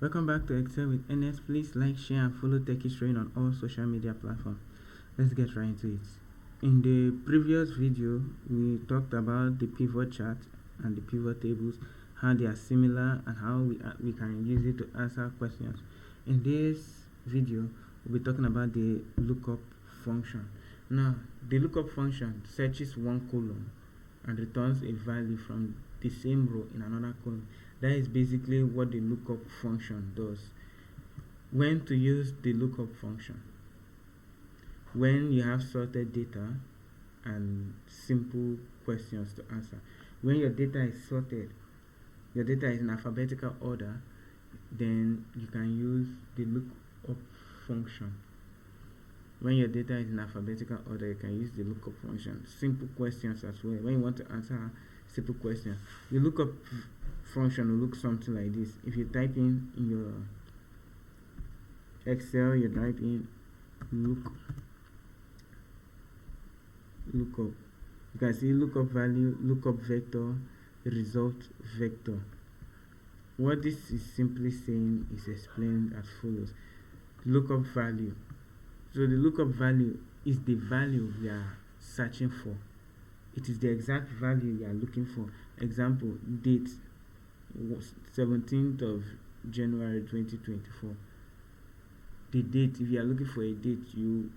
Welcome back to Excel with NS. Please like, share, and follow Techie Train on all social media platforms. Let's get right into it. In the previous video, we talked about the pivot chart and the pivot tables, how they are similar, and how we can use it to answer questions. In this video, we'll be talking about the lookup function. Now, the lookup function searches one column and returns a value from the same row in another column. That is basically what the lookup function does. When to use the lookup function? When you have sorted data and simple questions to answer. When your data is sorted, your data is in alphabetical order, then you can use the lookup function. When your data is in alphabetical order, you can use the lookup function. Simple questions as well. When you want to answer simple questions, the lookup function will look something like this. If you type in your Excel, you type in lookup. You can see lookup value, lookup vector, result vector. What this is simply saying is explained as follows. Lookup value. So the lookup value is the value we are searching for. It is the exact value you are looking for. Example, date was 17th of January 2024. The date, if you are looking for a date, you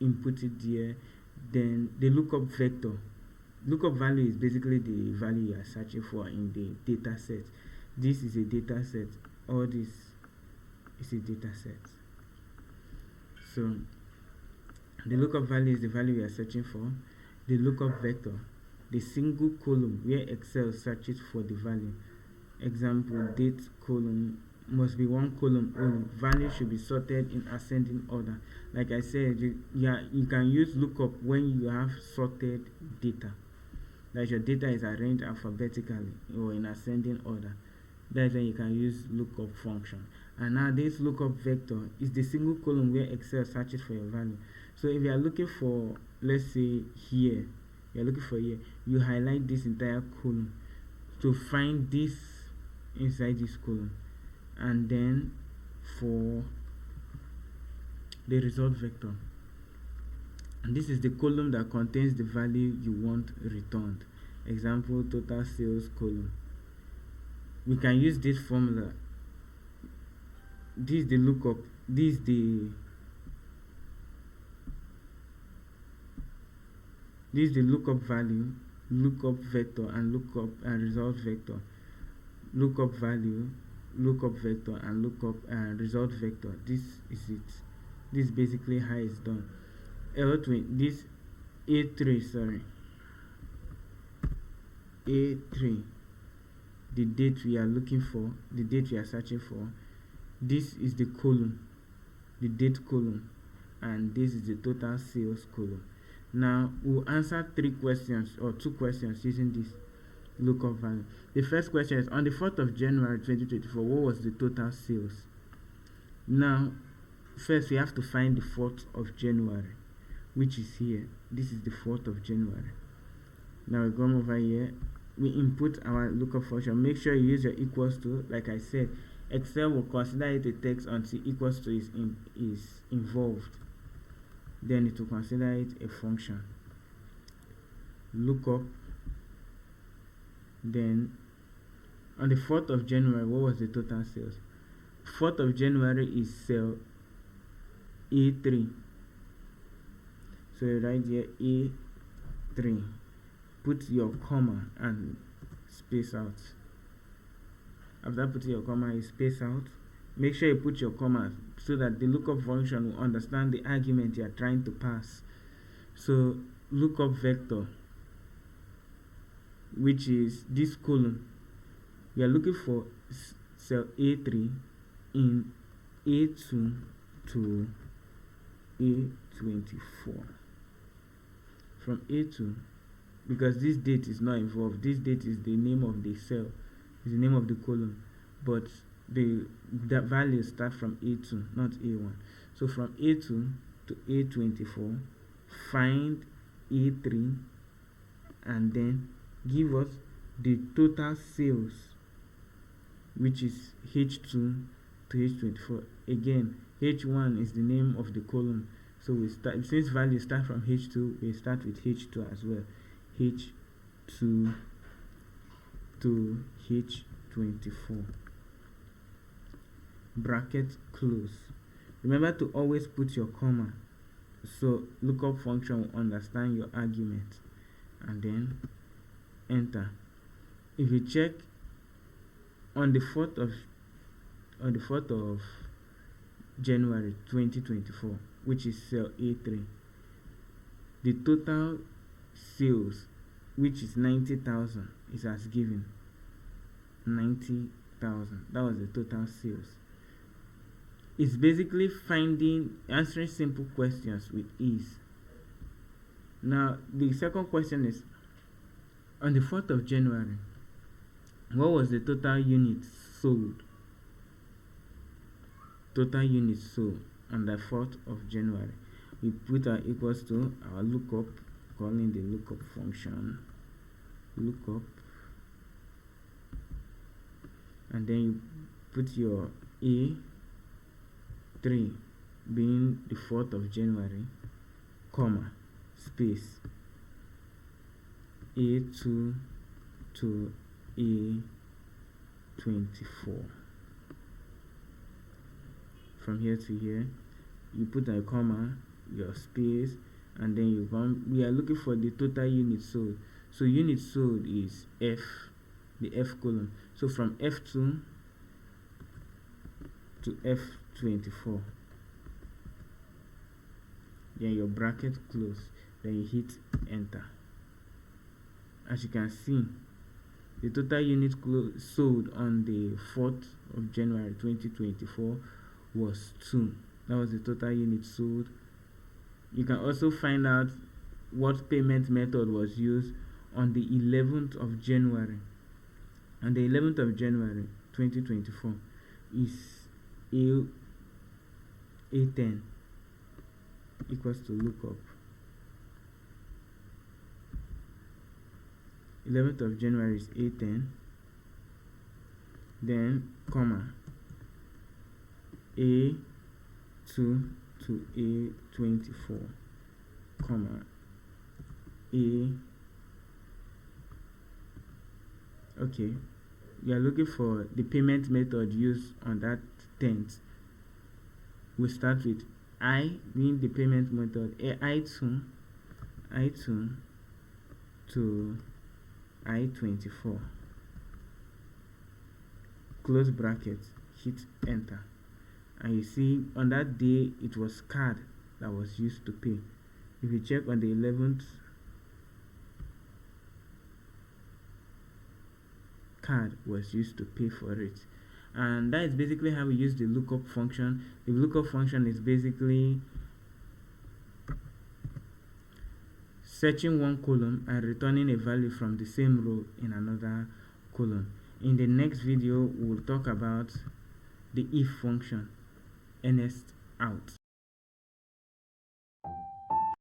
input it there. Then the lookup vector. Lookup value is basically the value you are searching for in the data set. This is a data set. All this is a data set. So the lookup value is the value we are searching for. The lookup vector, the single column where Excel searches for the value. Example, date column must be one column only. Value should be sorted in ascending order. Like I said, you can use lookup when you have sorted data. Like your data is arranged alphabetically or in ascending order. That's when you can use lookup function. And now this lookup vector is the single column where Excel searches for your value. So if you are looking for, let's say here, you're looking for here, you highlight this entire column to find this inside this column. And then for the result vector, and this is the column that contains the value you want returned. Example, total sales column. We can use this formula. This is the lookup. This is the lookup value, lookup vector, and lookup and result vector. Lookup value, lookup vector, and lookup and result vector. This is it. This is basically how it's done. This A3, the date we are looking for, the date we are searching for. This is the column, the date column, and this is the total sales column. Now we'll answer 3 questions or 2 questions using this lookup value. The first question is, on the 4th of January 2024, what was the total sales? Now first we have to find the 4th of January, which is here. This is the 4th of January. Now we come over here, we input our lookup function. Make sure you use your equals to. Like I said, Excel will consider it a text until equals to is involved. Then it will consider it a function. Lookup. Then on the 4th of January, what was the total sales? 4th of January is cell A3. So you write here A3. Put your comma and space out. After putting your comma, you space out. Make sure you put your comma so that the lookup function will understand the argument you are trying to pass. So lookup vector, which is this column, we are looking for cell A3 in A2 to A24. From A2, because this date is not involved, this date is the name of the cell, is the name of the column, but the values start from A2, not A1. So from A2 to A24, find A3 and then give us the total sales, which is H2 to h24. Again, h1 is the name of the column, so we start, since values start from h2, we start with h2 as well. h2 to h24, bracket close. Remember to always put your comma, so lookup function will understand your argument, and then enter. If you check on the 4th of January 2024, which is cell A3, the total sales, which is 90,000, is as given. 90,000, that was the total sales. It's basically answering simple questions with ease. Now the second question is, on the 4th of January, what was the total units sold? Total units sold on the 4th of January. We put our equals to our lookup, calling the lookup function, lookup, and then you put your A3 being the 4th of January, comma, space, A2 to A24. From here to here, you put a comma, your space, and then you come. We are looking for the total units sold. So units sold is F, the F column. So from F2 to F24. Then your bracket close. Then you hit enter. As you can see, the total units sold on the 4th of January 2024 was 2. That was the total units sold. You can also find out what payment method was used on the 11th of January. On the 11th of January 2024 is A10 equals to lookup. 11th of January is A10, then comma, A2 to A24, comma, okay, we are looking for the payment method used on that 10th. We start with I being the payment method, I2 to I24, close bracket, hit enter, and you see on that day it was card that was used to pay. If you check on the 11th, card was used to pay for it. And that is basically how we use the lookup function. The lookup function is basically searching one column and returning a value from the same row in another column. In the next video, we will talk about the if function. Ernest out.